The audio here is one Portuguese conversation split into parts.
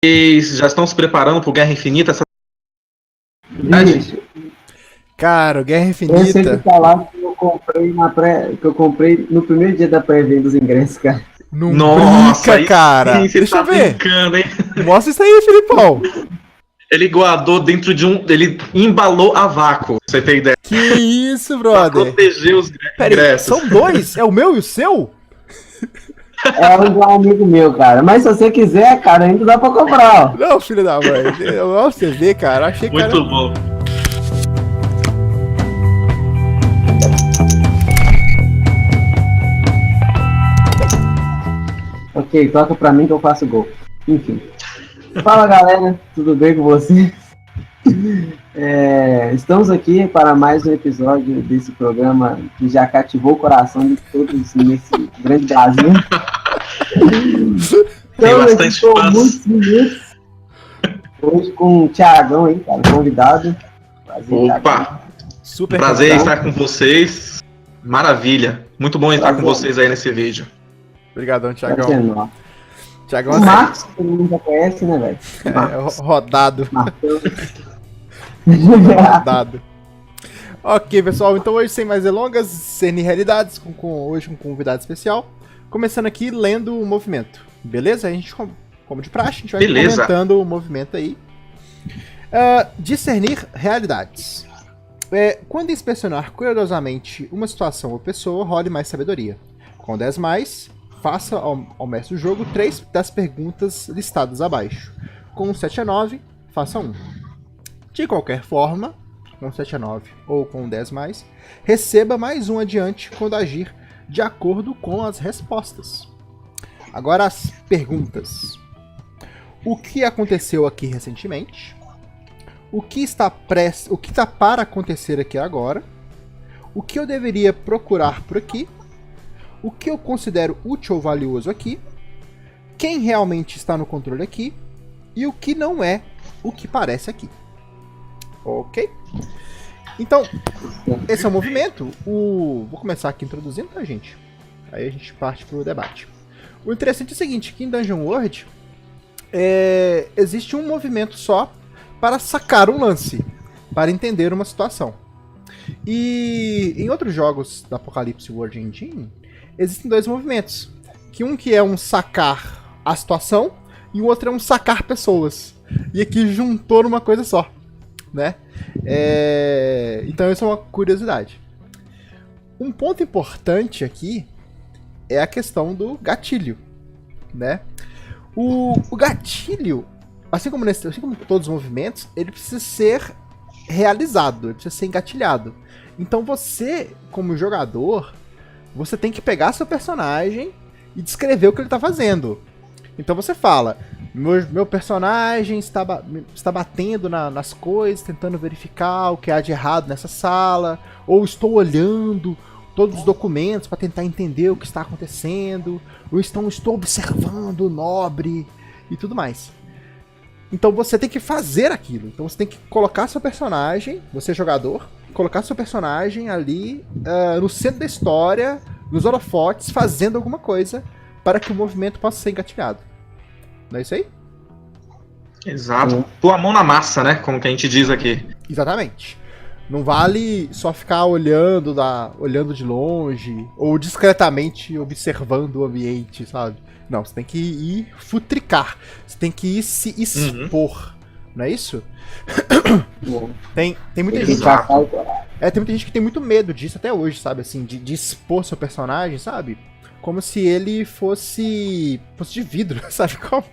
Vocês já estão se preparando pro Guerra Infinita? Bicho, Cara, o Guerra eu sempre Infinita. falar que eu comprei no primeiro dia da pré-venda dos ingressos, cara. Não Nossa, brinca, aí cara. sim, você Deixa tá eu ver. brincando, hein? Mostra isso aí, Filipão. Ele guardou dentro de um. Ele embalou a vácuo, pra você ter ideia. Que isso, Pra brother. proteger os Peraí, ingressos. são dois? É o meu e o seu? É um amigo meu, cara. Mas se você quiser, cara, ainda dá pra comprar, ó. Não, filho da mãe. Olha você ver, cara. Achei que Muito era... bom. Ok, toca pra mim que eu faço gol. Enfim. Fala, galera. Tudo bem com vocês? Estamos aqui para mais um episódio desse programa que já cativou o coração de todos nesse grande Brasil. Tem Estamos bastante aqui com fãs. muitos minutos. Hoje com o Thiagão aí, cara, convidado. Prazer, Thiagão. Opa! Super Prazer em convidado. estar com vocês. Maravilha. Muito bom estar com Prazer. vocês aí nesse vídeo. Obrigadão, Prazer Thiagão. enorme. Thiagão, O assim, Marcos, que todo mundo já conhece, né, velho? rodado. Marcos. Rodado. Ok, pessoal. Então hoje, sem mais delongas, CN Realidades, hoje com um convidado especial. Começando aqui, lendo o movimento. Beleza? A gente, como de praxe, a gente vai Beleza. comentando o movimento aí. Discernir realidades. Quando inspecionar cuidadosamente uma situação ou pessoa, role mais sabedoria. Com 10 mais, faça ao mestre do jogo 3 das perguntas listadas abaixo. Com 7 a 9, faça 1. De qualquer forma, com 7 a 9 ou com 10 mais, receba mais um adiante quando agir de acordo com as respostas. Agora as perguntas. O que aconteceu aqui recentemente? O que está para acontecer aqui agora? O que eu deveria procurar por aqui? O que eu considero útil ou valioso aqui? Quem realmente está no controle aqui? E o que não é o que parece aqui. Ok? Então, esse é o movimento. Vou começar aqui introduzindo, tá, gente? Aí a gente parte pro debate. O interessante é o seguinte, que em Dungeon World existe um movimento só para sacar um lance, para entender uma situação. E em outros jogos da Apocalypse World Engine, existem dois movimentos. Um que é um sacar a situação e o outro é um sacar pessoas. E aqui juntou numa coisa só, né? Então isso é uma curiosidade. Um ponto importante aqui é a questão do gatilho, né? O gatilho, assim como todos os movimentos, ele precisa ser realizado, ele precisa ser engatilhado. Então você, como jogador, você tem que pegar seu personagem e descrever o que ele está fazendo. Então você fala, meu personagem está batendo nas coisas, tentando verificar o que há de errado nessa sala, ou estou olhando todos os documentos para tentar entender o que está acontecendo, ou estou observando o nobre e tudo mais. Então você tem que fazer aquilo. Então você tem que colocar seu personagem, você jogador, colocar seu personagem ali no centro da história, nos holofotes, fazendo alguma coisa para que o movimento possa ser engatilhado. Não é isso aí? Exato. Pôr a mão na massa, né? Como que a gente diz aqui. Exatamente. Não vale só ficar olhando de longe ou discretamente observando o ambiente, sabe? Não, você tem que ir futricar. Você tem que ir se expor. Não é isso? Tem muita gente. Tem muita gente que tem muito medo disso até hoje, sabe? Assim, de expor seu personagem, sabe? Como se ele fosse de vidro, sabe como?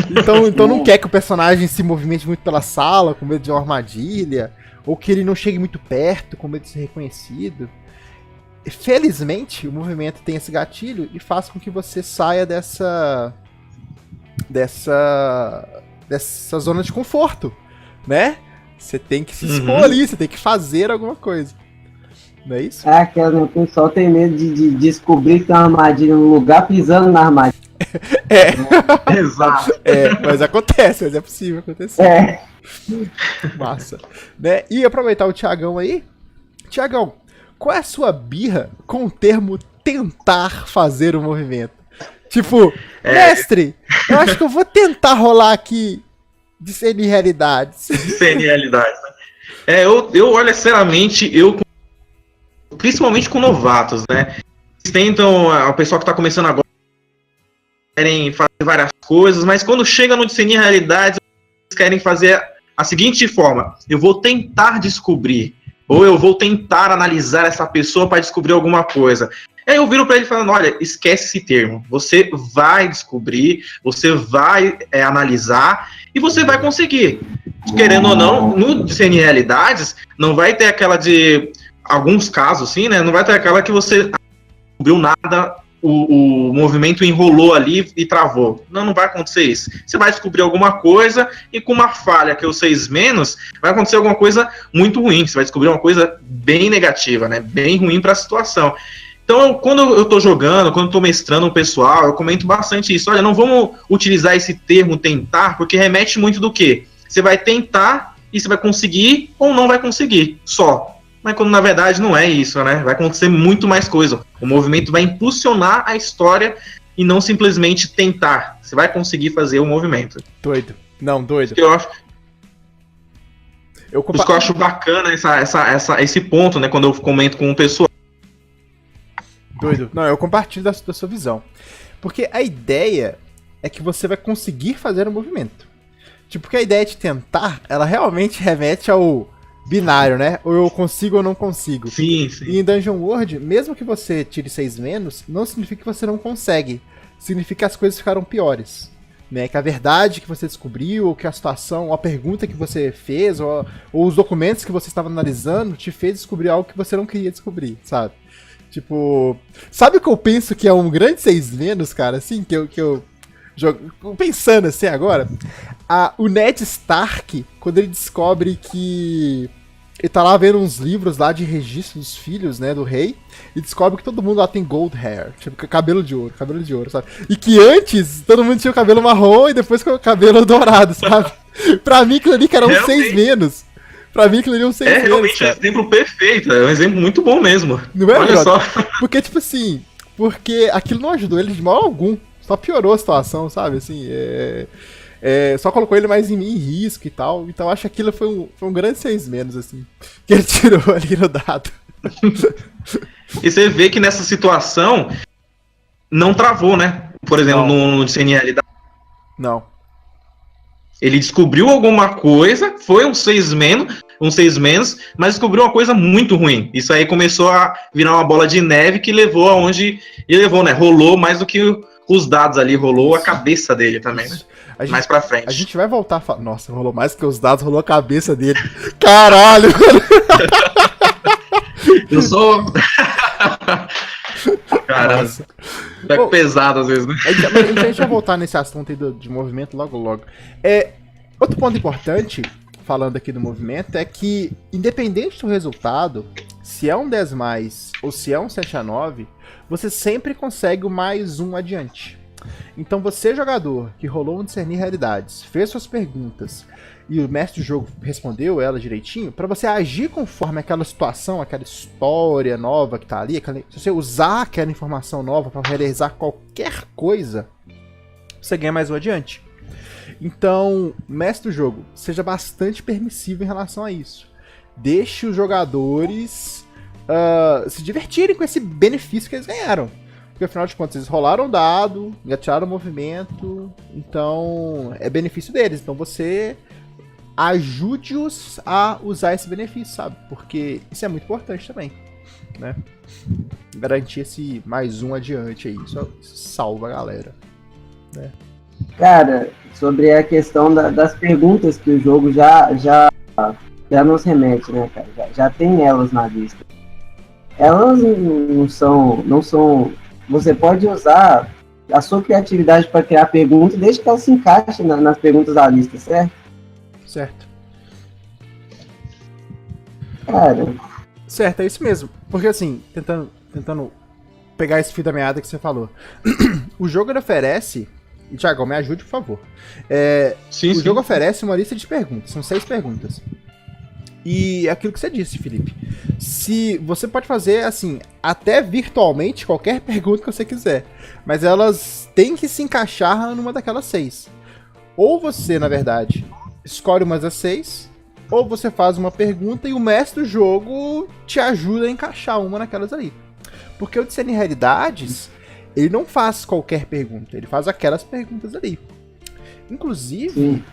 Então não quer que o personagem se movimente muito pela sala, com medo de uma armadilha, ou que ele não chegue muito perto, com medo de ser reconhecido. Felizmente, o movimento tem esse gatilho e faz com que você saia dessa zona de conforto, né? Você tem que se expor ali, você tem que fazer alguma coisa. Não é isso? O pessoal tem medo de descobrir que tem uma armadilha no lugar pisando na armadilha. Exato. Mas acontece, mas é possível acontecer. Massa. Né? E aproveitar o Thiagão aí. Thiagão, qual é a sua birra com o termo tentar fazer o movimento? Tipo, É. mestre, eu acho que eu vou tentar rolar aqui discernir realidades. Realidade, né? Eu olho seriamente, principalmente com novatos, né? Eles tentam, o pessoal que tá começando agora, querem fazer várias coisas, mas quando chega no discernir realidades, eles querem fazer a seguinte forma: eu vou tentar descobrir, ou eu vou tentar analisar essa pessoa para descobrir alguma coisa. Aí eu viro para ele falando: olha, esquece esse termo, você vai descobrir, você vai analisar e você vai conseguir. Querendo ou não, no discernir realidades, não vai ter aquela de, alguns casos assim, né, não vai ter aquela que você não descobriu nada, o movimento enrolou ali e travou. Não vai acontecer isso. Você vai descobrir alguma coisa e com uma falha que eu 6 menos, vai acontecer alguma coisa muito ruim. Você vai descobrir uma coisa bem negativa, né? Bem ruim para a situação. Então, quando eu estou jogando, quando eu estou mestrando o pessoal, eu comento bastante isso. Olha, não vamos utilizar esse termo tentar, porque remete muito do quê? Você vai tentar e você vai conseguir ou não vai conseguir, só. Mas quando na verdade não é isso, né? Vai acontecer muito mais coisa. O movimento vai impulsionar a história e não simplesmente tentar. Você vai conseguir fazer o movimento. Doido. Não, doido. Por isso que eu acho bacana esse ponto, né? Quando eu comento com o pessoal. Doido. Não, eu compartilho da sua visão. Porque a ideia é que você vai conseguir fazer o movimento. Tipo, porque a ideia de tentar, ela realmente remete ao binário, né? Ou eu consigo ou não consigo. Sim, sim. E em Dungeon World, mesmo que você tire 6 menos, não significa que você não consegue. Significa que as coisas ficaram piores. Né? Que a verdade que você descobriu, ou que a situação, ou a pergunta que você fez, ou os documentos que você estava analisando, te fez descobrir algo que você não queria descobrir, sabe? Tipo, sabe o que eu penso que é um grande 6 menos, cara? Assim, que eu jogo, pensando assim agora, o Ned Stark, quando ele descobre que ele tá lá vendo uns livros lá de registro dos filhos, né, do rei, e descobre que todo mundo lá tem gold hair, tipo, cabelo de ouro, sabe? E que antes todo mundo tinha o cabelo marrom e depois com o cabelo dourado, sabe? Pra mim aquilo ali que era um 6 menos. Pra mim aquilo ali é um 6 menos, realmente um exemplo perfeito, é um exemplo muito bom mesmo. Não é, olha só. Porque, tipo assim, aquilo não ajudou ele de mal algum. Só piorou a situação, sabe? Assim, só colocou ele mais em risco e tal. Então acho que aquilo foi um grande 6 menos, assim. Que ele tirou ali no dado. E você vê que nessa situação não travou, né? Por exemplo, no discernir realidade. Não. Ele descobriu alguma coisa, foi um 6 menos, mas descobriu uma coisa muito ruim. Isso aí começou a virar uma bola de neve que levou aonde ele levou, né? Rolou mais do que os dados ali, rolou a cabeça dele também, né? Mais pra frente. A gente vai voltar a falar. Nossa, rolou mais do que os dados, rolou a cabeça dele. Caralho! Eu sou. Caramba. É pesado às vezes, né? A gente vai voltar nesse assunto aí de movimento logo. Outro ponto importante, falando aqui do movimento, é que, independente do resultado, se é um 10+, ou se é um 7/9, você sempre consegue o +1 adiante. Então você, jogador, que rolou um discernir realidades, fez suas perguntas, e o mestre do jogo respondeu ela direitinho, para você agir conforme aquela situação, aquela história nova que tá ali, se você usar aquela informação nova para realizar qualquer coisa, você ganha +1 adiante. Então, mestre do jogo, seja bastante permissivo em relação a isso. Deixe os jogadores se divertirem com esse benefício que eles ganharam. Porque afinal de contas, eles rolaram o dado, tiraram o movimento, então é benefício deles. Então você ajude-os a usar esse benefício, sabe? Porque isso é muito importante também, né? Garantir esse +1 adiante aí, isso salva a galera, né? Cara, sobre a questão das perguntas que o jogo já nos remete, né, cara? Já tem elas na lista. Elas não são. Você pode usar a sua criatividade para criar perguntas, desde que ela se encaixe nas perguntas da lista, certo? Certo. Cara. Certo, é isso mesmo. Porque assim, tentando pegar esse fio da meada que você falou. O jogo ele oferece. E, Thiago, me ajude, por favor. O jogo oferece uma lista de perguntas. São 6 perguntas. E é aquilo que você disse, Felipe. Se você pode fazer, assim, até virtualmente qualquer pergunta que você quiser. Mas elas têm que se encaixar numa daquelas 6. Ou você, na verdade, escolhe umas das 6, ou você faz uma pergunta e o mestre do jogo te ajuda a encaixar uma naquelas ali. Porque o Discernir Realidades, ele não faz qualquer pergunta, ele faz aquelas perguntas ali. Inclusive, Sim.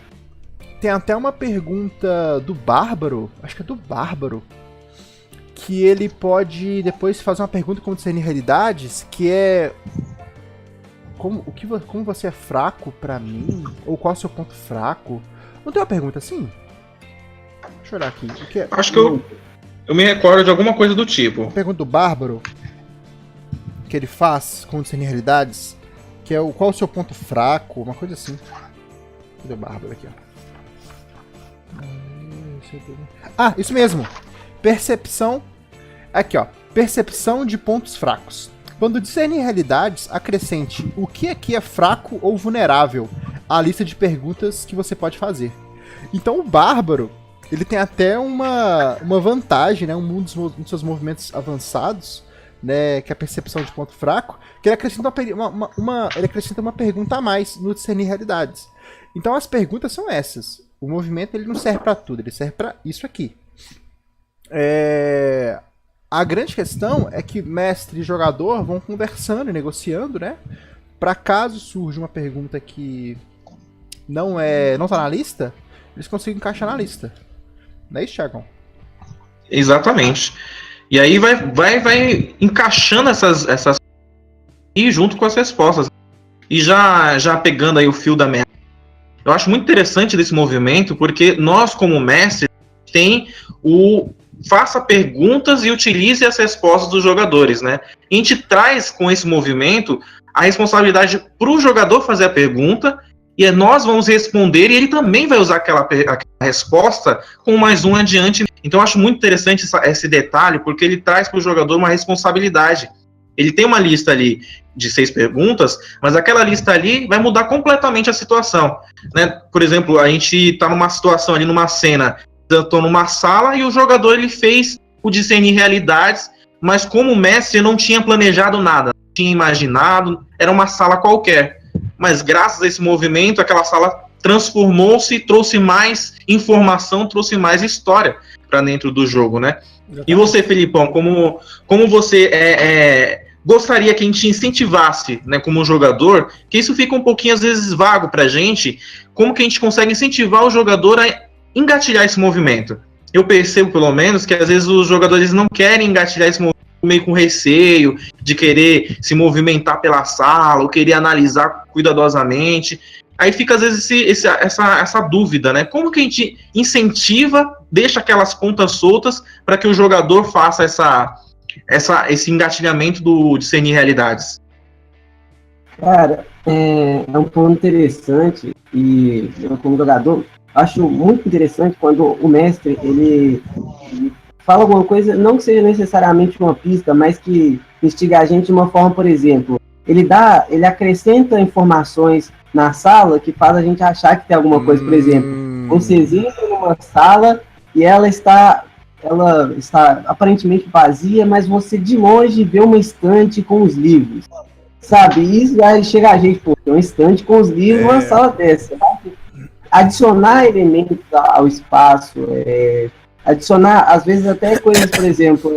tem até uma pergunta do Bárbaro, acho que é do Bárbaro, que ele pode depois fazer uma pergunta como Discernir Realidades, que é... Como você é fraco pra mim? Ou qual é o seu ponto fraco? Não tem uma pergunta assim? Deixa eu olhar aqui. O que é? Acho que eu me recordo de alguma coisa do tipo. Uma pergunta do Bárbaro que ele faz com Discernir Realidades, que é qual é o seu ponto fraco? Uma coisa assim. Cadê o Bárbaro aqui, ó? Ah, isso mesmo. Percepção. Aqui, ó. Percepção de pontos fracos. Quando discernir realidades, acrescente o que aqui é fraco ou vulnerável à lista de perguntas que você pode fazer. Então o Bárbaro, ele tem até uma vantagem, né, um dos seus movimentos avançados, né, que é a percepção de ponto fraco, que ele acrescenta ele acrescenta uma pergunta a mais no discernir realidades. Então as perguntas são essas. O movimento ele não serve para tudo, ele serve para isso aqui. A grande questão é que mestre e jogador vão conversando e negociando, né? Para caso surja uma pergunta que não tá na lista, eles conseguem encaixar na lista. Não é isso, Thiagão? Exatamente. E aí vai encaixando essas e junto com as respostas. E já pegando aí o fio da meada. Eu acho muito interessante desse movimento, porque nós, como mestre, tem o faça perguntas e utilize as respostas dos jogadores, né? A gente traz com esse movimento a responsabilidade para o jogador fazer a pergunta e nós vamos responder e ele também vai usar aquela resposta com mais um adiante. Então eu acho muito interessante esse detalhe, porque ele traz para o jogador uma responsabilidade. Ele tem uma lista ali de 6 perguntas, mas aquela lista ali vai mudar completamente a situação, né? Por exemplo, a gente está numa situação ali, numa cena, eu estou numa sala e o jogador ele fez o discernir realidades, mas como mestre eu não tinha planejado nada, não tinha imaginado, era uma sala qualquer. Mas graças a esse movimento, aquela sala transformou-se, trouxe mais informação, trouxe mais história para dentro do jogo, né? E você, Felipão, como você gostaria que a gente incentivasse, né, como jogador, que isso fica um pouquinho às vezes vago para a gente, como que a gente consegue incentivar o jogador a engatilhar esse movimento? Eu percebo, pelo menos, que às vezes os jogadores não querem engatilhar esse movimento meio com receio de querer se movimentar pela sala ou querer analisar cuidadosamente. Aí fica, às vezes, essa dúvida, né? Como que a gente incentiva, deixa aquelas pontas soltas para que o jogador faça esse engatilhamento do discernir realidades? Cara, é um ponto interessante e eu, como jogador, acho muito interessante quando o mestre ele fala alguma coisa, não que seja necessariamente uma pista, mas que instiga a gente de uma forma, por exemplo, ele acrescenta informações na sala que faz a gente achar que tem alguma coisa, por exemplo, vocês entram numa sala e ela está aparentemente vazia, mas você de longe vê uma estante com os livros, sabe? E isso aí chega a gente, pô, tem uma estante com os livros numa sala dessa, sabe? Adicionar elementos ao espaço, adicionar, às vezes, até coisas, por exemplo,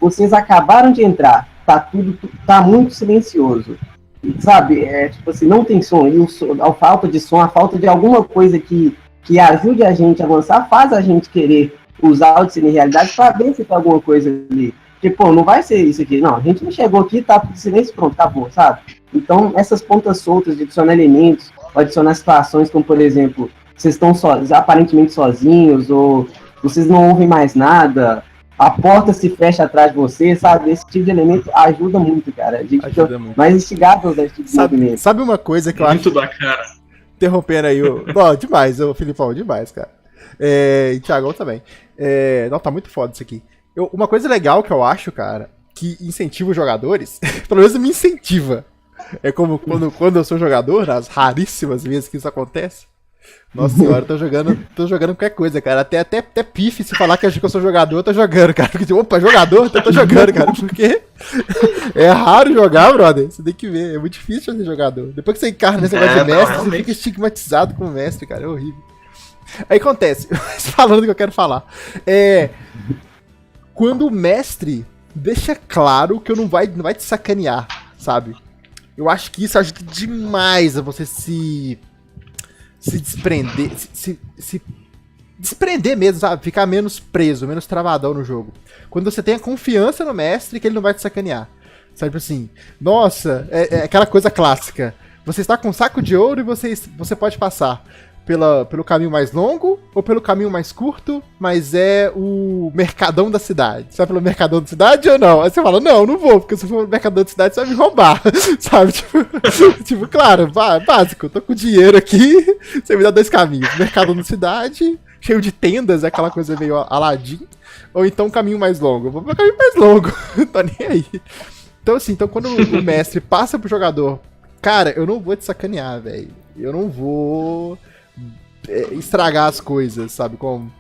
vocês acabaram de entrar, tá muito silencioso, sabe? Tipo assim, não tem som, e a falta de som, a falta de alguma coisa que ajude a gente a avançar, faz a gente querer usar o discernir realidade para ver se tem alguma coisa ali. Tipo, não vai ser isso aqui, não, a gente não chegou aqui, tá tudo silêncio, pronto, acabou, sabe? Então, essas pontas soltas de adicionar elementos, adicionar situações como, por exemplo, vocês estão aparentemente sozinhos, ou vocês não ouvem mais nada, a porta se fecha atrás de você, sabe? Esse tipo de elemento ajuda muito, cara. A gente fica mais instigado a usar esse tipo de movimento. Sabe uma coisa que eu muito acho... Muito bacana. Interrompendo aí o... Bom, demais, o Filipão, demais, cara. E Thiagão também. Não, tá muito foda isso aqui. Uma coisa legal que eu acho, cara, que incentiva os jogadores, pelo menos me incentiva. É como quando eu sou jogador, nas raríssimas vezes que isso acontece, Nossa senhora, tô jogando qualquer coisa, cara. Até pife se falar que eu sou jogador, eu tô jogando, cara. Porque, opa, jogador? Então eu tô jogando, cara. Porque é raro jogar, brother. Você tem que ver. É muito difícil ser jogador. Depois que você encarna nesse negócio de mestre, você fica estigmatizado como mestre, cara. É horrível. Aí acontece, falando o que eu quero falar. Quando o mestre deixa claro que não vai te sacanear, sabe? Eu acho que isso ajuda demais a você se desprender, se desprender mesmo, sabe? Ficar menos preso, menos travadão no jogo. Quando você tem a confiança no mestre que ele não vai te sacanear. Sabe assim, nossa, é aquela coisa clássica. Você está com um saco de ouro e você pode passar pelo caminho mais longo ou pelo caminho mais curto, mas é o mercadão da cidade. Você vai pelo mercadão da cidade ou não? Aí você fala, não vou, porque se eu for pelo mercadão da cidade você vai me roubar, sabe? Tipo, claro, básico, eu tô com dinheiro aqui, você me dá 2 caminhos. Mercadão da cidade, cheio de tendas, é aquela coisa meio Aladdin, ou então um caminho mais longo. Eu vou pelo caminho mais longo, não tô nem aí. Então assim, quando o mestre passa pro jogador, cara, eu não vou te sacanear, velho. Eu não vou estragar as coisas, sabe? Como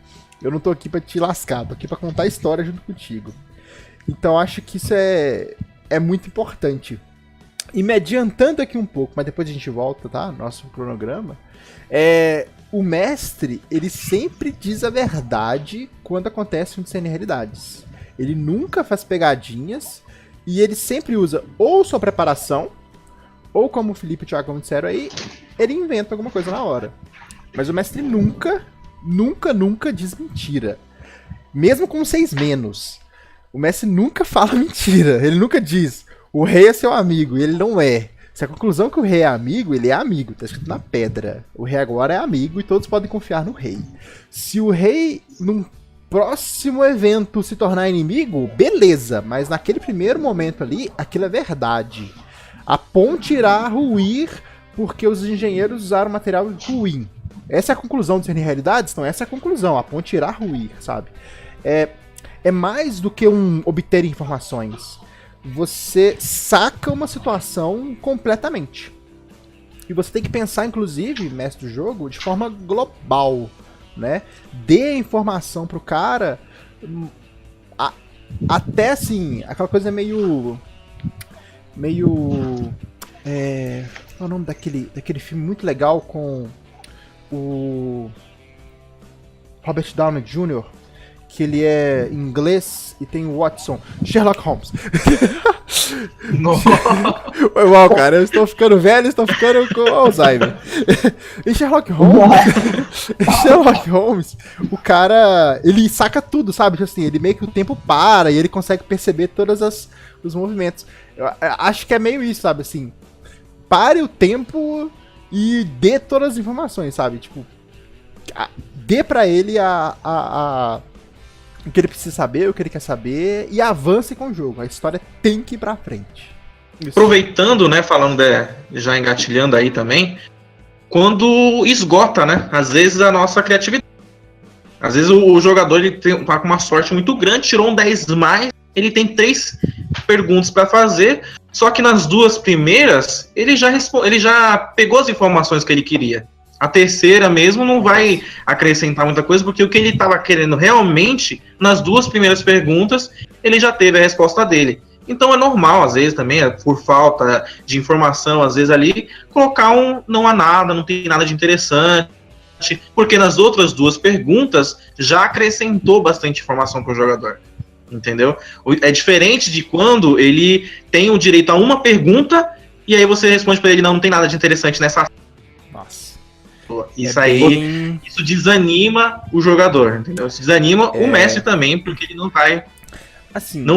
eu não tô aqui pra te lascar, tô aqui pra contar a história junto contigo. Então acho que isso é muito importante. E me adiantando aqui um pouco, mas depois a gente volta, tá? Nosso cronograma. O mestre, ele sempre diz a verdade quando acontece um discernir realidades. Ele nunca faz pegadinhas e ele sempre usa ou sua preparação, ou como o Felipe e o Thiago disseram aí, ele inventa alguma coisa na hora. Mas o mestre nunca diz mentira. Mesmo com 6 menos. O mestre nunca fala mentira. Ele nunca diz, o rei é seu amigo, e ele não é. Se a conclusão que o rei é amigo, ele é amigo. Tá escrito na pedra. O rei agora é amigo e todos podem confiar no rei. Se o rei, num próximo evento, se tornar inimigo, beleza. Mas naquele primeiro momento ali, aquilo é verdade. A ponte irá ruir porque os engenheiros usaram material ruim. Essa é a conclusão de discernir realidades? Então essa é a conclusão, a ponte irá ruir, sabe? É mais do que obter informações. Você saca uma situação completamente. E você tem que pensar, inclusive, mestre do jogo, de forma global, né? Dê a informação pro cara, até assim, aquela coisa meio qual é o nome daquele filme muito legal com o Robert Downey Jr., que ele é inglês e tem o Watson, Sherlock Holmes. Foi mal, cara, eu estou ficando velho, estou ficando com Alzheimer. Em Sherlock Holmes, o cara, ele saca tudo, sabe? Assim, ele meio que o tempo para e ele consegue perceber todos os movimentos. Eu acho que é meio isso, sabe? Assim, pare o tempo e dê todas as informações, sabe? Tipo, dê pra ele o que ele precisa saber, o que ele quer saber, e avance com o jogo. A história tem que ir pra frente. Isso. Aproveitando, né, falando já engatilhando aí também, quando esgota, né, às vezes a nossa criatividade. Às vezes o jogador ele tá com uma sorte muito grande, tirou um 10 mais, ele tem 3 perguntas para fazer, só que nas 2 primeiras ele já pegou as informações que ele queria. A terceira mesmo não vai acrescentar muita coisa, porque o que ele estava querendo realmente, nas 2 primeiras perguntas, ele já teve a resposta dele. Então é normal, às vezes também, por falta de informação, às vezes ali, colocar não há nada, não tem nada de interessante, porque nas outras 2 perguntas já acrescentou bastante informação para o jogador. Entendeu? É diferente de quando ele tem o direito a uma pergunta e aí você responde para ele, não tem nada de interessante nessa. Nossa. Isso isso desanima o jogador, entendeu? Isso desanima o mestre também, porque ele não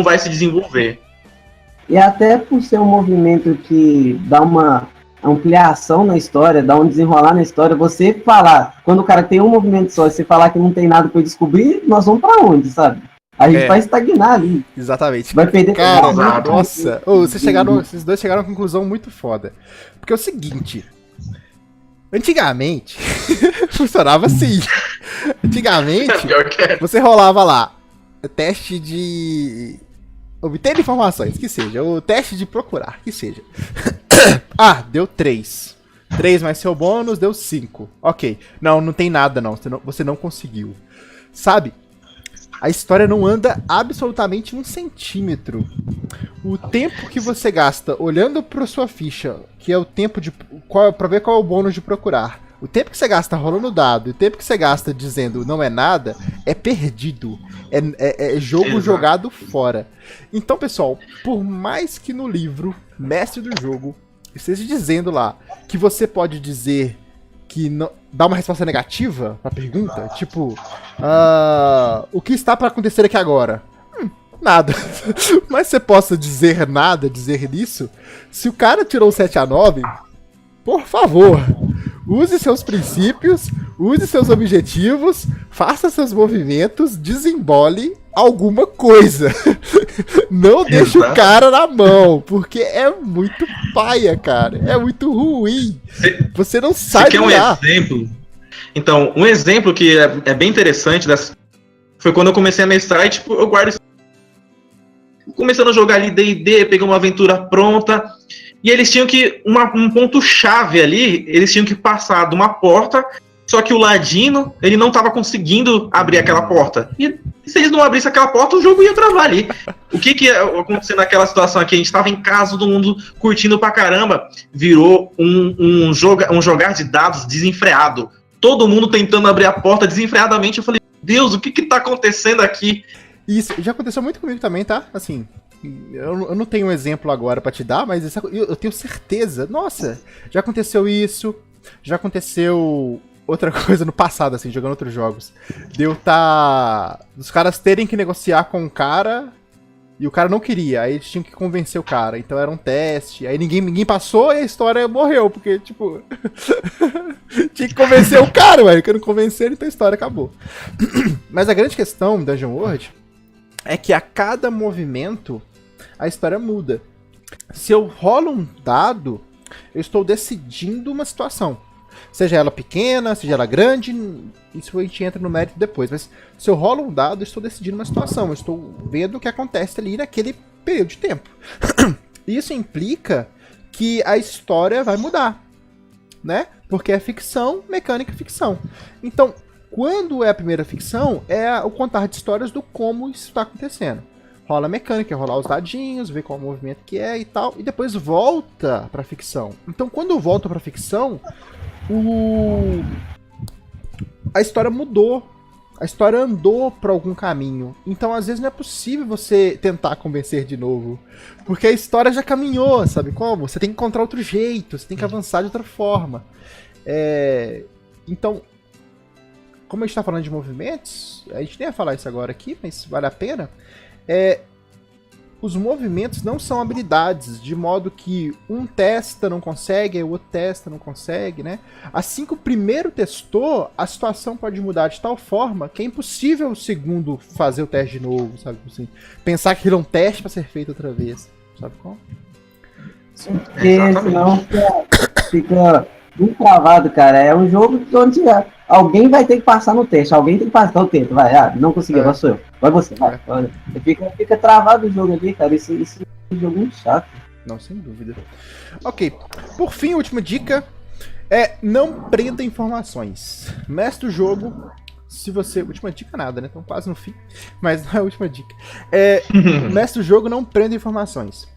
vai se desenvolver. E até por ser um movimento que dá uma ampliação na história, dá um desenrolar na história, você falar, quando o cara tem um movimento só, você falar que não tem nada pra descobrir, nós vamos pra onde, sabe? A gente vai estagnar ali. Exatamente. Vai perder. Cara, nossa. Vocês dois chegaram a uma conclusão muito foda. Porque é o seguinte. Antigamente, funcionava assim. Antigamente, você rolava lá teste de obter informações, que seja. O teste de procurar, que seja. Deu 3. 3 mais seu bônus deu 5. Ok. Não tem nada não. Você não conseguiu. Sabe? A história não anda absolutamente 1 centímetro. O tempo que você gasta olhando pra sua ficha, que é o tempo de... pra ver qual é o bônus de procurar. O tempo que você gasta rolando o dado e o tempo que você gasta dizendo não é nada, é perdido. É jogo Exato. jogado fora. Então, pessoal, por mais que no livro, mestre do jogo, esteja dizendo lá que você pode dizer que não, dá uma resposta negativa pra pergunta, tipo, o que está para acontecer aqui agora? Nada. Mas você possa dizer nada, dizer isso, se o cara tirou 7 a 9, por favor, use seus princípios, use seus objetivos, faça seus movimentos, desembole alguma coisa. Não deixe o cara na mão, porque é muito paia, cara. É muito ruim. Você não sai do lugar. Um exemplo? Então, um exemplo que é bem interessante foi quando eu comecei a mestrar e, tipo, eu guardo... Começando a jogar ali D&D, peguei uma aventura pronta... E eles tinham que, um ponto-chave ali, eles tinham que passar de uma porta, só que o ladino, ele não estava conseguindo abrir aquela porta. E se eles não abrissem aquela porta, o jogo ia travar ali. O que ia acontecer naquela situação aqui? A gente estava em casa, todo mundo curtindo pra caramba, virou um jogar de dados desenfreado. Todo mundo tentando abrir a porta desenfreadamente. Eu falei, Deus, o que tá acontecendo aqui? Isso já aconteceu muito comigo também, tá? Assim... Eu não tenho um exemplo agora pra te dar, mas eu tenho certeza. Nossa, já aconteceu isso. Já aconteceu outra coisa no passado, assim, jogando outros jogos. Os caras terem que negociar com o cara e o cara não queria. Aí eles tinham que convencer o cara. Então era um teste. Aí ninguém passou e a história morreu. Porque, tipo... tinha que convencer o cara, velho. Que não convenceram, então a história acabou. Mas a grande questão do Dungeon World é que a cada movimento a história muda. Se eu rolo um dado, eu estou decidindo uma situação. Seja ela pequena, seja ela grande, isso a gente entra no mérito depois. Mas se eu rolo um dado, eu estou decidindo uma situação. Eu estou vendo o que acontece ali naquele período de tempo. Isso implica que a história vai mudar, né? Porque é ficção, mecânica ficção. Então, quando é a primeira ficção, é o contar de histórias do como isso está acontecendo. Rola a mecânica, rolar os dadinhos, ver qual movimento que é e tal, e depois volta pra ficção. Então, quando volta pra ficção, a história mudou. A história andou pra algum caminho. Então, às vezes, não é possível você tentar convencer de novo. Porque a história já caminhou, sabe como? Você tem que encontrar outro jeito, você tem que avançar de outra forma. Então... Como a gente tá falando de movimentos, a gente nem ia falar isso agora aqui, mas vale a pena. Os movimentos não são habilidades, de modo que um testa, não consegue, aí o outro testa, não consegue, né? Assim que o primeiro testou, a situação pode mudar de tal forma que é impossível o segundo fazer o teste de novo, sabe? Assim, pensar que ele é um teste para ser feito outra vez, sabe como? Porque senão fica muito travado, cara. É um jogo onde alguém vai ter que passar no teste, alguém tem que passar. Então tenta, vai, não conseguiu, agora sou eu. Vai você, vai. Fica travado o jogo ali, cara. Isso é um jogo muito chato. Não, sem dúvida. Ok, por fim, última dica não prenda informações. Mestre do jogo, se você... Última dica nada, né? Então quase no fim, mas não é a última dica. Mestre do jogo, não prenda informações.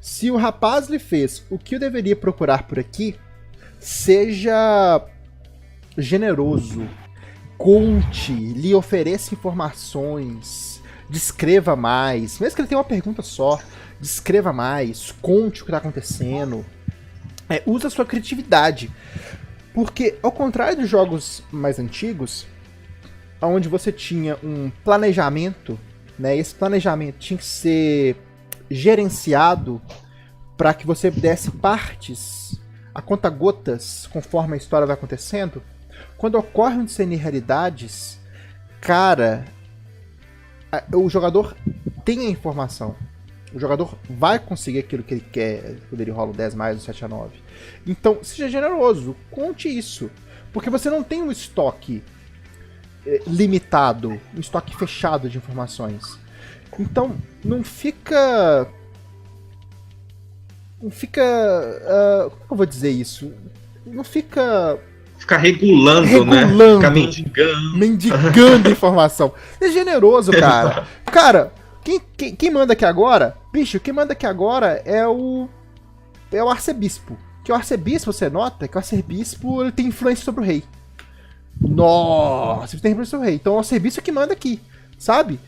Se o rapaz lhe fez o que eu deveria procurar por aqui, seja generoso, conte, lhe ofereça informações, descreva mais, mesmo que ele tenha uma pergunta só, descreva mais, conte o que está acontecendo, use a sua criatividade, porque ao contrário dos jogos mais antigos, onde você tinha um planejamento, né, esse planejamento tinha que ser gerenciado para que você desse partes a conta-gotas conforme a história vai acontecendo. Quando ocorre um discernir realidades, cara, o jogador tem a informação. O jogador vai conseguir aquilo que ele quer quando ele rola o 10 mais, o 7 a 9. Então, seja generoso, conte isso. Porque você não tem um estoque limitado, um estoque fechado de informações. Então, não fica... como eu vou dizer isso? não fica Ficar regulando, né? Ficar mendigando informação. É generoso, cara. Cara, quem manda aqui agora, bicho, quem manda aqui agora é o arcebispo. Que o arcebispo, você nota que o arcebispo ele tem influência sobre o rei. Nossa, ele tem influência sobre o rei. Então é o arcebispo que manda aqui, sabe?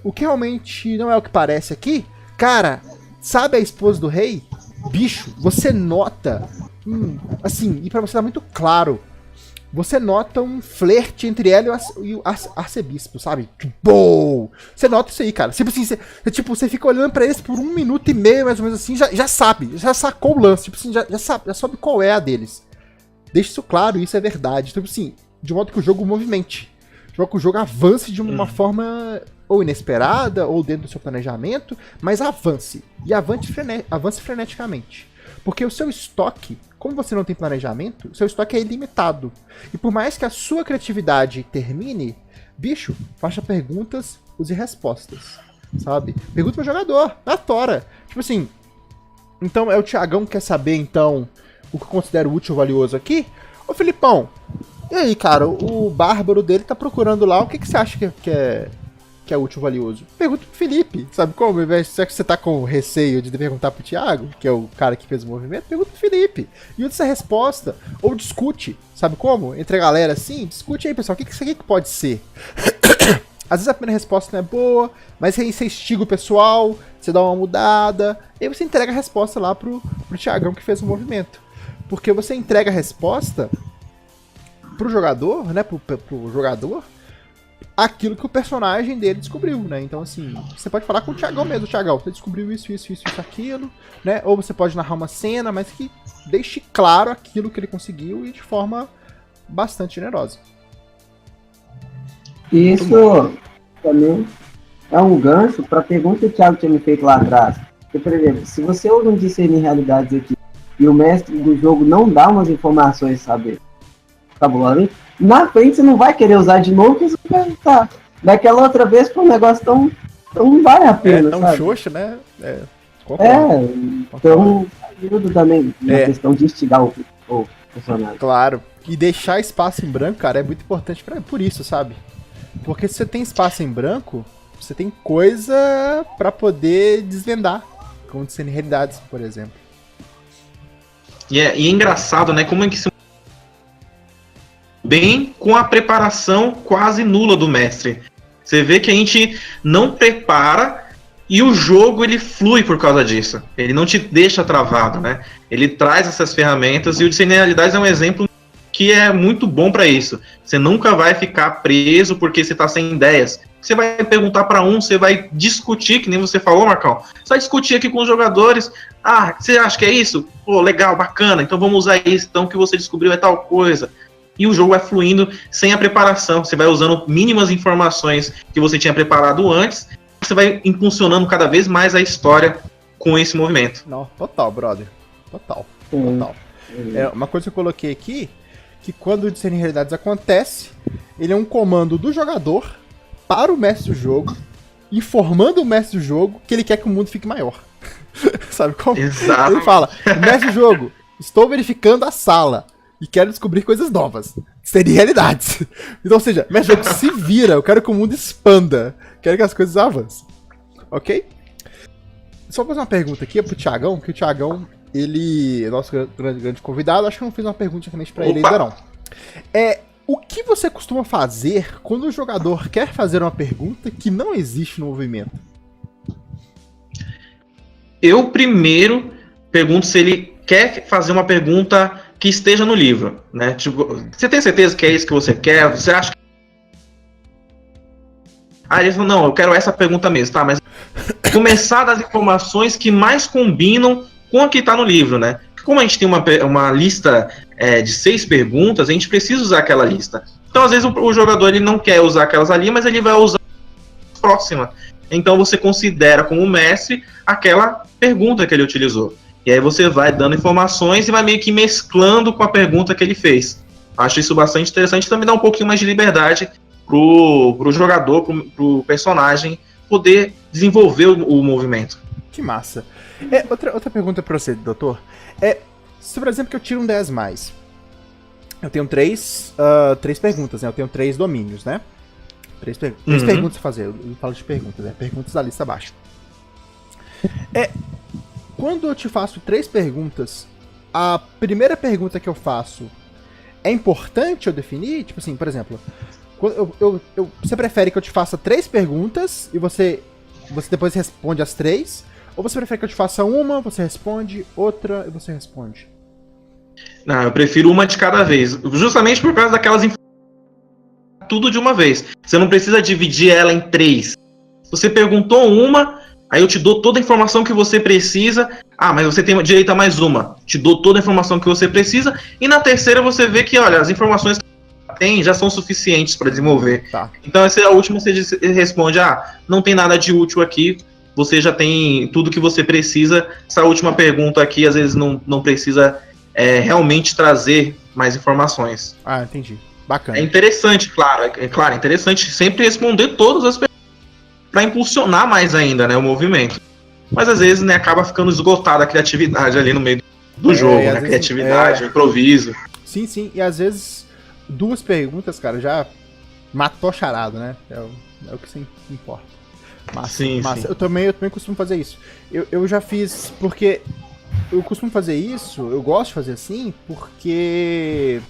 O que realmente não é o que parece aqui, cara, sabe a esposa do rei? Bicho, você nota, assim, e pra você dar muito claro, você nota um flerte entre ela e o arcebispo, sabe? Tipo, você nota isso aí, cara. Tipo assim, você fica olhando pra eles por 1 minuto e meio, mais ou menos assim, já sabe, já sacou o lance, tipo assim, já sabe qual é a deles. Deixa isso claro, isso é verdade. Tipo assim, de modo que o jogo movimente. De modo que o jogo avance de uma forma ou inesperada, ou dentro do seu planejamento, mas avance. E avance freneticamente. Porque o seu estoque, como você não tem planejamento, o seu estoque é ilimitado. E por mais que a sua criatividade termine, bicho, faça perguntas, use respostas, sabe? Pergunta pro jogador, na tora. Tipo assim, então é o Thiagão que quer saber, então, o que eu considero útil ou valioso aqui? Ô Filipão, e aí, cara, o bárbaro dele tá procurando lá, o que você acha que é útil ou valioso? Pergunta pro Felipe, sabe como? Ao invés de você tá com receio de perguntar pro Thiago, que é o cara que fez o movimento, pergunta pro Felipe. E usa essa resposta. Ou discute, sabe como? Entre a galera assim, discute aí, pessoal, o que isso aqui pode ser? Às vezes a primeira resposta não é boa, mas aí você instiga o pessoal, você dá uma mudada, e aí você entrega a resposta lá pro Thiagão que fez o movimento. Porque você entrega a resposta pro jogador, né, pro jogador, aquilo que o personagem dele descobriu, né? Então, assim, você pode falar com o Thiagão mesmo. Thiagão, você descobriu isso, aquilo, né? Ou você pode narrar uma cena, mas que deixe claro aquilo que ele conseguiu e de forma bastante generosa. Isso também é um gancho para a pergunta que o Thiago tinha me feito lá atrás. Porque, por exemplo, se você ouve um discernir realidades aqui e o mestre do jogo não dá umas informações, sabe, cabulosas, na frente você não vai querer usar de novo, porque você vai pensar, daquela outra vez foi um negócio tão não vale a pena, tão sabe? xoxo, né? Então ajuda também na questão de instigar o personagem. Claro. E deixar espaço em branco, cara, é muito importante por isso, sabe? Porque se você tem espaço em branco, você tem coisa pra poder desvendar, como discernir realidades, por exemplo. E é engraçado, né? Como é que se bem com a preparação quase nula do mestre. Você vê que a gente não prepara e o jogo ele flui por causa disso. Ele não te deixa travado, né? Ele traz essas ferramentas e o Discernir Realidades é um exemplo que é muito bom para isso. Você nunca vai ficar preso porque você está sem ideias. Você vai perguntar para você vai discutir, que nem você falou, Marcão. Você vai discutir aqui com os jogadores. Ah, você acha que é isso? Pô, legal, bacana. Então vamos usar isso. Então o que você descobriu é tal coisa. E o jogo vai fluindo sem a preparação. Você vai usando mínimas informações que você tinha preparado antes. Você vai impulsionando cada vez mais a história com esse movimento. Não, total, brother. Total. Uma coisa que eu coloquei aqui, que quando o Discernir Realidades acontece, ele é um comando do jogador para o mestre do jogo, informando o mestre do jogo que ele quer que o mundo fique maior. Sabe como? Exato. Ele fala, mestre do jogo, estou verificando a sala e quero descobrir coisas novas. Discernir realidades. Então, ou seja, mestre do jogo se vira, eu quero que o mundo expanda, quero que as coisas avancem. Ok? Só fazer uma pergunta aqui pro Thiagão, que o Thiagão, ele é nosso grande convidado, acho que eu não fiz uma pergunta diferente pra ele ainda não. O que você costuma fazer quando o jogador quer fazer uma pergunta que não existe no movimento? Eu primeiro pergunto se ele quer fazer uma pergunta que esteja no livro, né? Tipo, você tem certeza que é isso que você quer? Você acha que... Aí ele falou, não, eu quero essa pergunta mesmo, tá? Mas começar das informações que mais combinam com a que está no livro, né? Como a gente tem uma lista de 6 perguntas, a gente precisa usar aquela lista. Então, às vezes, o jogador ele não quer usar aquelas ali, mas ele vai usar a próxima. Então, você considera como mestre aquela pergunta que ele utilizou. E aí você vai dando informações e vai meio que mesclando com a pergunta que ele fez. Acho isso bastante interessante. Também dá um pouquinho mais de liberdade pro jogador, pro personagem, poder desenvolver o movimento. Que massa. Outra pergunta para você, doutor. Se, por exemplo, que eu tiro um 10 mais, eu tenho três perguntas, né? Eu tenho 3 domínios, né? Três perguntas a fazer. Eu falo de perguntas, né? Perguntas da lista abaixo. Quando eu te faço 3 perguntas, a primeira pergunta que eu faço é importante eu definir? Tipo assim, por exemplo, você prefere que eu te faça 3 perguntas e você depois responde as 3? Ou você prefere que eu te faça uma, você responde, outra e você responde? Não, eu prefiro uma de cada vez. Justamente por causa daquelas informações. Tudo de uma vez. Você não precisa dividir ela em 3. Você perguntou uma, aí eu te dou toda a informação que você precisa. Ah, mas você tem direito a mais uma. Te dou toda a informação que você precisa. E na terceira você vê que, olha, as informações que você tem já são suficientes para desenvolver. Tá. Então essa é a última, você responde, não tem nada de útil aqui. Você já tem tudo que você precisa. Essa última pergunta aqui, às vezes, não precisa realmente trazer mais informações. Ah, entendi. Bacana. É interessante, claro. É interessante sempre responder todas as perguntas para impulsionar mais ainda, né, o movimento. Mas às vezes, né, acaba ficando esgotada a criatividade ali no meio do jogo, né? A criatividade, o improviso. Sim, sim. E às vezes, 2 perguntas, cara, já matou charado, né? É o que se importa. Massa, sim. Eu também costumo fazer isso. Eu já fiz, porque eu costumo fazer isso, eu gosto de fazer assim, porque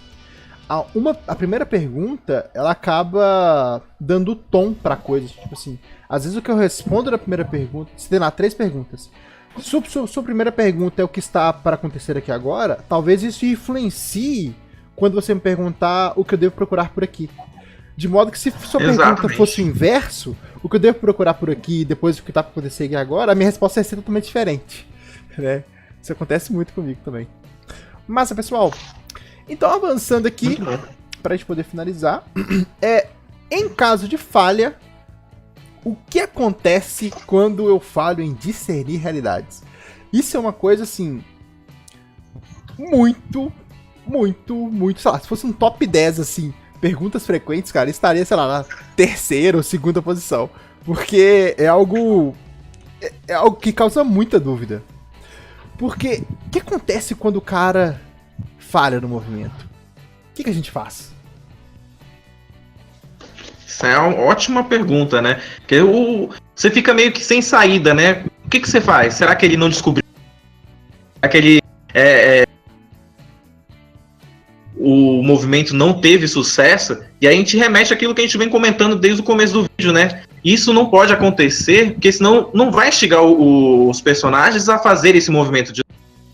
a primeira pergunta, ela acaba dando tom pra coisa. Tipo assim, às vezes o que eu respondo na primeira pergunta, se tem lá 3 perguntas, sua primeira pergunta é o que está para acontecer aqui agora, talvez isso influencie quando você me perguntar o que eu devo procurar por aqui. De modo que se sua pergunta fosse o inverso, o que eu devo procurar por aqui depois do que está para acontecer aqui agora, a minha resposta ia ser totalmente diferente. Né? Isso acontece muito comigo também. Massa, pessoal. Então, avançando aqui, para a gente poder finalizar, em caso de falha, o que acontece quando eu falho em discernir realidades? Isso é uma coisa, assim, muito, sei lá, se fosse um top 10, assim, perguntas frequentes, cara, estaria, sei lá, na terceira ou segunda posição. Porque é algo que causa muita dúvida. Porque o que acontece quando o cara falha no movimento? O que a gente faz? Isso é uma ótima pergunta, né? Porque você fica meio que sem saída, né? O que você faz? Será que ele não descobriu? Será que ele o movimento não teve sucesso? E aí a gente remete àquilo que a gente vem comentando desde o começo do vídeo, né? Isso não pode acontecer, porque senão não vai instigar os personagens a fazer esse movimento de...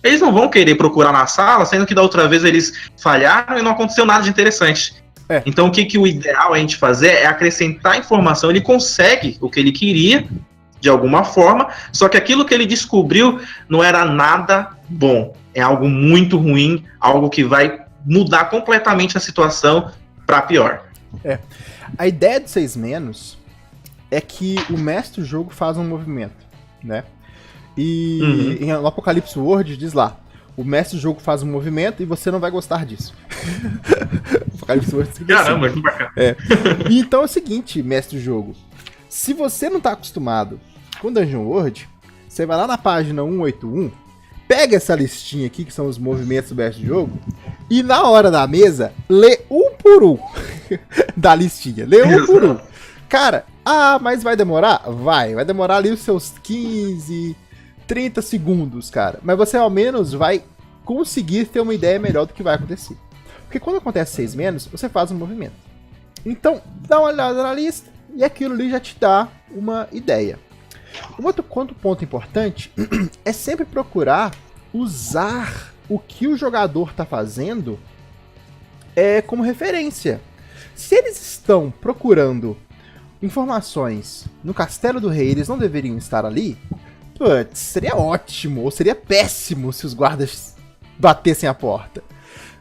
Eles não vão querer procurar na sala, sendo que da outra vez eles falharam e não aconteceu nada de interessante. Então o que o ideal a gente fazer é acrescentar informação. Ele consegue o que ele queria, de alguma forma, só que aquilo que ele descobriu não era nada bom. É algo muito ruim, algo que vai mudar completamente a situação para pior. A ideia de 6- é que o mestre do jogo faz um movimento, né? E no Apocalipse World diz lá, o mestre do jogo faz um movimento e você não vai gostar disso. Apocalipse World diz Caramba, assim. que bacana. E então é o seguinte, mestre do jogo, se você não tá acostumado com Dungeon World, você vai lá na página 181, pega essa listinha aqui, que são os movimentos do mestre do jogo, e na hora da mesa, lê um por um da listinha. Lê um por um. Cara, mas vai demorar? Vai demorar ali os seus 15, 30 segundos, cara. Mas você ao menos vai conseguir ter uma ideia melhor do que vai acontecer. Porque quando acontece 6-, você faz um movimento. Então, dá uma olhada na lista e aquilo ali já te dá uma ideia. Um outro ponto importante é sempre procurar usar o que o jogador está fazendo como referência. Se eles estão procurando informações no Castelo do Rei, eles não deveriam estar ali? Putz, seria ótimo, ou seria péssimo se os guardas batessem a porta.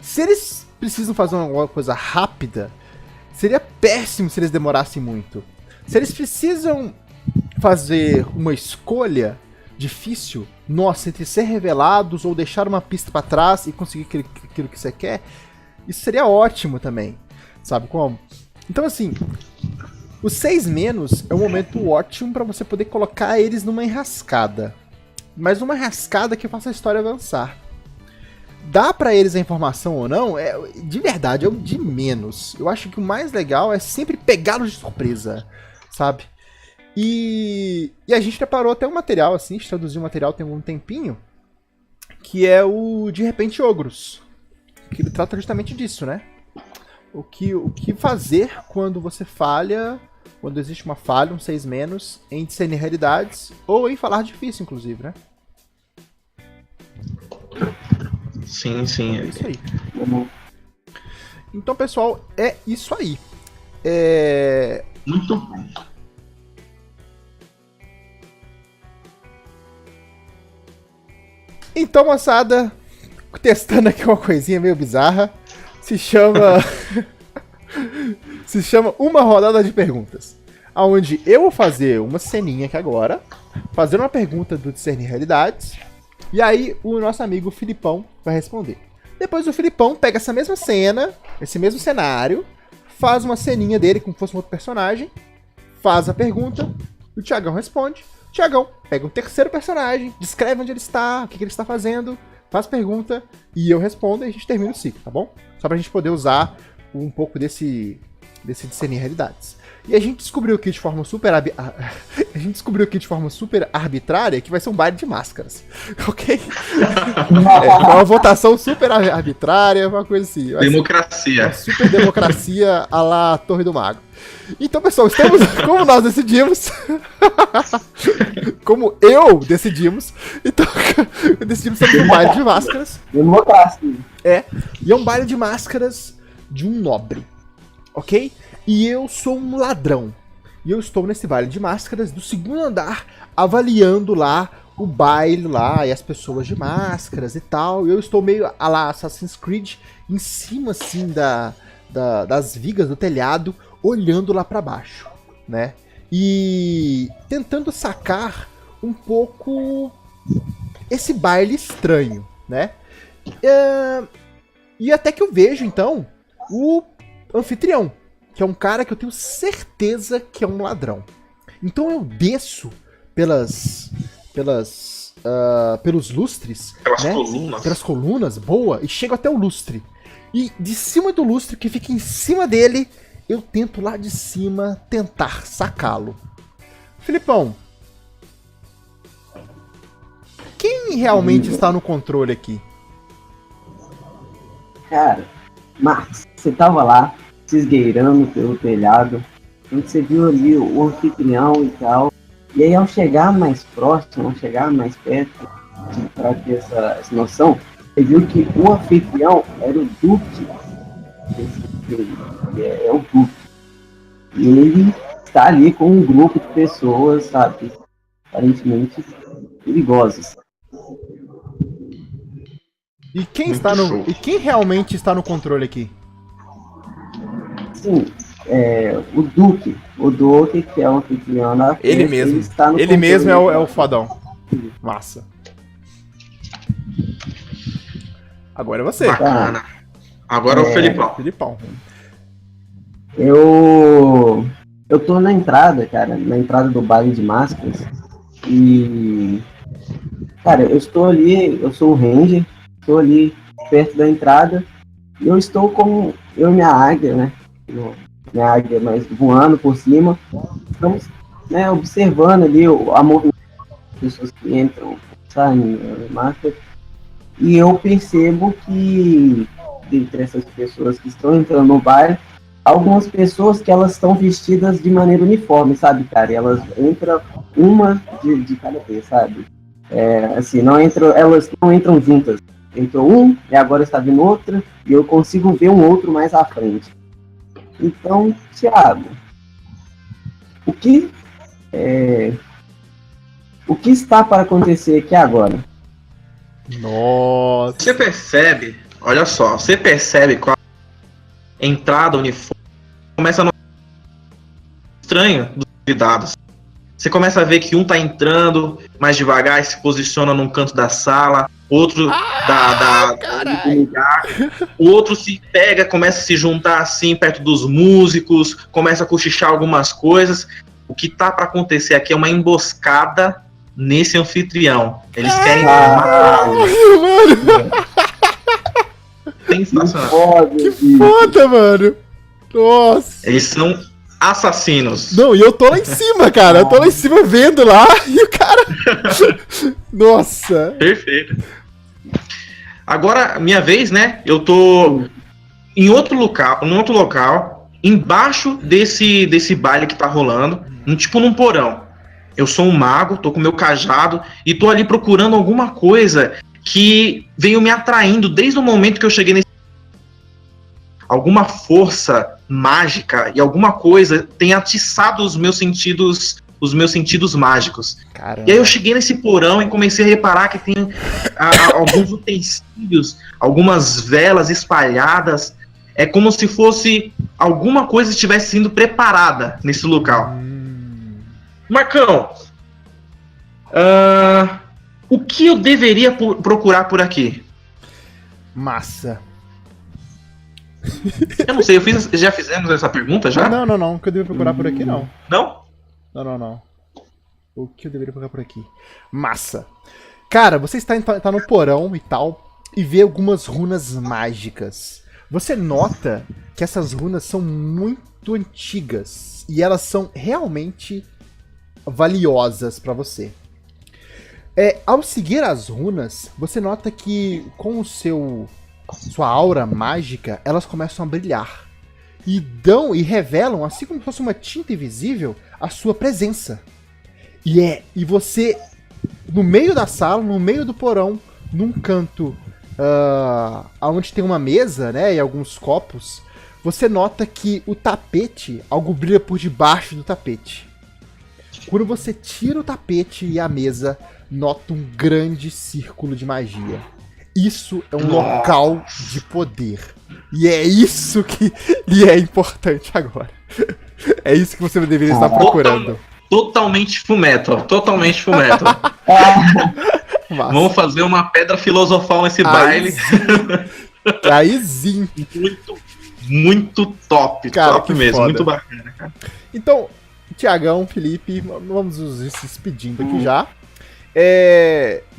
Se eles precisam fazer uma coisa rápida, seria péssimo se eles demorassem muito. Se eles precisam fazer uma escolha difícil, nossa, entre ser revelados ou deixar uma pista pra trás e conseguir aquilo que você quer, isso seria ótimo também. Sabe como? Então assim, os 6- é um momento ótimo pra você poder colocar eles numa enrascada. Mas numa enrascada que faça a história avançar. dá pra eles a informação ou não, de verdade, é o de menos. Eu acho que o mais legal é sempre pegá-los de surpresa, sabe? E a gente preparou até um material, assim, a gente traduziu um material tem um tempinho, que é o De Repente Ogros, que ele trata justamente disso, né? O que fazer quando você falha, quando existe uma falha, um 6-, em discernir realidades, ou em falar difícil, inclusive, né? Sim, sim. É isso aí. Uhum. Então, pessoal, é isso aí. Muito bom. Então, moçada, testando aqui uma coisinha meio bizarra, se chama Uma Rodada de Perguntas, onde eu vou fazer uma ceninha aqui agora, fazer uma pergunta do Discernir Realidades, e aí o nosso amigo Filipão vai responder. Depois o Filipão pega essa mesma cena, esse mesmo cenário, faz uma ceninha dele como se fosse um outro personagem, faz a pergunta, e o Thiagão responde. O Thiagão pega um terceiro personagem, descreve onde ele está, o que ele está fazendo, faz pergunta, e eu respondo e a gente termina o ciclo, tá bom? Só pra gente poder usar um pouco desse discernir realidades. E a gente descobriu aqui de forma super arbitrária que vai ser um baile de máscaras, ok? Uma votação super arbitrária, uma coisa assim. Democracia. Uma super democracia à la Torre do Mago. Então, pessoal, como nós decidimos, como eu decidimos, então decidimos fazer um baile de máscaras. Democracia. E é um baile de máscaras de um nobre, ok? E eu sou um ladrão. E eu estou nesse baile de máscaras do segundo andar, avaliando lá o baile lá e as pessoas de máscaras e tal. E eu estou meio a la Assassin's Creed, em cima assim das vigas do telhado, olhando lá pra baixo, né? E tentando sacar um pouco esse baile estranho, né? E até que eu vejo, então, o anfitrião, que é um cara que eu tenho certeza que é um ladrão. Então eu desço pelos lustres, Pelas né? colunas. Pelas colunas, boa, e chego até o lustre. E de cima do lustre, que fica em cima dele, eu tento lá de cima tentar sacá-lo. Filipão, quem realmente está no controle aqui? Cara, Marcos, você tava lá, se esgueirando pelo telhado, quando você viu ali o anfitrião e tal, e aí ao chegar mais próximo, ao chegar mais perto, para ter essa noção, você viu que o anfitrião era o Duque, é o Duque, e ele está ali com um grupo de pessoas, sabe, aparentemente perigosas. E quem realmente está no controle aqui? Sim, o Duque, que é o anfitrião da festa, Ele mesmo. está no Ele mesmo controle. é o fodão. Massa. Agora é você. Bacana. Agora é o Felipão. Filipão. Eu tô na entrada, cara, na entrada do baile de máscaras. E, cara, eu estou ali, eu sou o Ranger, estou ali perto da entrada. E eu estou com eu e minha águia, né? Minha águia, mas voando por cima. Estamos, né, observando ali a movimentação das pessoas que entram, saem na máscara. E eu percebo que, dentre essas pessoas que estão entrando no baile, algumas pessoas que elas estão vestidas de maneira uniforme, sabe, cara? E elas entram uma de cada vez, sabe? Assim, elas não entram juntas. Entrou um, e agora está vindo outra, e eu consigo ver um outro mais à frente. Então, Thiago, o que está para acontecer aqui agora? Nossa. Você percebe, olha só, você percebe com a entrada uniforme, começa a notar estranho dos convidados. Você começa a ver que um tá entrando mais devagar e se posiciona num canto da sala, outro do lugar, o outro se pega, começa a se juntar assim perto dos músicos, começa a cochichar algumas coisas. O que tá para acontecer aqui é uma emboscada nesse anfitrião. Eles querem matá-lo. sensacional. Foda, Que filho. foda, mano. Nossa. Eles são assassinos. Não, e eu tô lá em cima, cara. Eu tô lá em cima vendo lá e o cara. Nossa. Perfeito. Agora, minha vez, né? Eu tô em outro local, embaixo desse baile que tá rolando, tipo num porão. Eu sou um mago, tô com meu cajado e tô ali procurando alguma coisa que veio me atraindo desde o momento que eu cheguei nesse. Alguma força mágica e alguma coisa tem atiçado os meus sentidos mágicos. Caramba. E aí eu cheguei nesse porão e comecei a reparar que tem alguns utensílios, algumas velas espalhadas. É como se fosse alguma coisa estivesse sendo preparada nesse local. Marcão, o que eu deveria procurar por aqui? Massa. Eu não sei, já fizemos essa pergunta já? Não. O que eu deveria procurar por aqui, não. Não? Não. O que eu deveria procurar por aqui? Massa. Cara, você tá no porão e tal, e vê algumas runas mágicas. Você nota que essas runas são muito antigas, e elas são realmente valiosas pra você. Ao seguir as runas, você nota que com sua aura mágica, elas começam a brilhar. E revelam, assim como se fosse uma tinta invisível, a sua presença. E você, no meio da sala, no meio do porão, num canto onde tem uma mesa, né, e alguns copos, você nota que o tapete, algo brilha por debaixo do tapete. Quando você tira o tapete e a mesa, nota um grande círculo de magia. Isso é um local de poder. E é isso que lhe é importante agora. É isso que você deveria estar procurando. Totalmente fullmetal. Vamos fazer uma pedra filosofal nesse baile. Aí sim. Muito top. Cara, top mesmo. foda. Muito bacana, cara. Então, Tiagão, Felipe, vamos nos despedindo aqui já.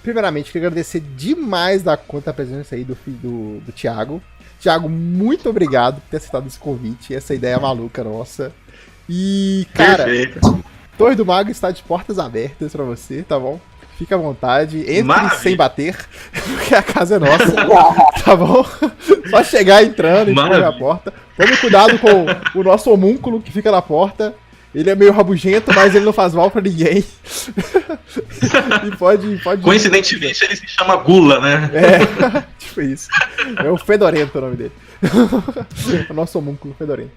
Primeiramente, queria agradecer demais da conta a presença aí do Thiago. Thiago, muito obrigado por ter aceitado esse convite, essa ideia maluca nossa. E, cara, perfeito. Torre do Mago está de portas abertas pra você, tá bom? Fica à vontade, entre Maravilha. sem bater, porque a casa é nossa, tá bom? Só chegar entrando e abrir a porta. Tome cuidado com o nosso homúnculo que fica na porta. Ele é meio rabugento, mas ele não faz mal pra ninguém. E pode... Coincidentemente, ele se chama Gula, né? Tipo isso. É o Fedorento o nome dele. O nosso homúnculo Fedorento.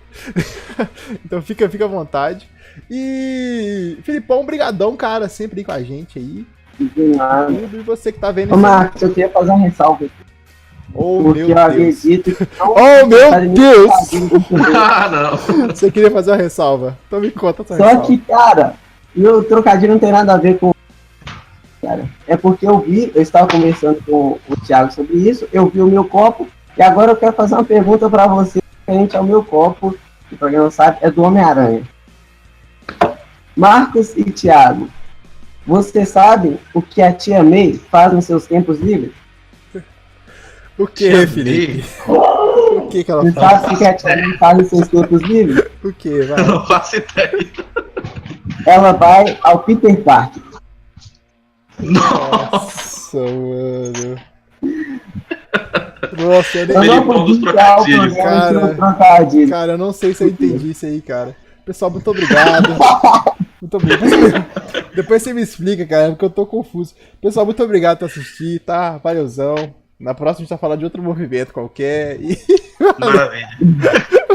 Então fica à vontade. E... Filipão, brigadão, cara, sempre aí com a gente aí. E você que tá vendo isso. Ô, Marcos, eu queria fazer uma ressalva aqui. Oh, porque meu Deus. Oh, meu Deus! Ah, não. Você queria fazer uma ressalva? Então me conta essa Só ressalva. que, cara, meu trocadilho não tem nada a ver com... Cara, é porque eu estava conversando com o Thiago sobre isso, eu vi o meu copo, e agora eu quero fazer uma pergunta pra você referente ao meu copo, que pra quem não sabe, é do Homem-Aranha. Marcos e Thiago, você sabe o que a tia May faz nos seus tempos livres? O que, Felipe? O que ela Você faz? sabe o que a tia May faz nos seus tempos livres? O que, vai? Eu não faço ideia. Ela vai ao Peter Parker. Nossa, mano. Nossa, eu nem... Eu não Felipão dos podia criar o trocadilhos. programa sem Cara. o trocadilho. Cara, eu não sei se eu entendi isso aí, cara. Pessoal, muito obrigado. Muito obrigado. Depois você me explica, cara, porque eu tô confuso. Pessoal, muito obrigado por assistir, tá? Valeuzão. Na próxima a gente vai falar de outro movimento qualquer. E... Maravilha.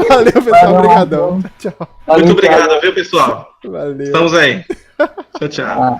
Valeu, pessoal. Valeu, Obrigadão. Tchau. Muito obrigado, viu, pessoal? Valeu. Estamos aí. Tchau, tchau. Ah.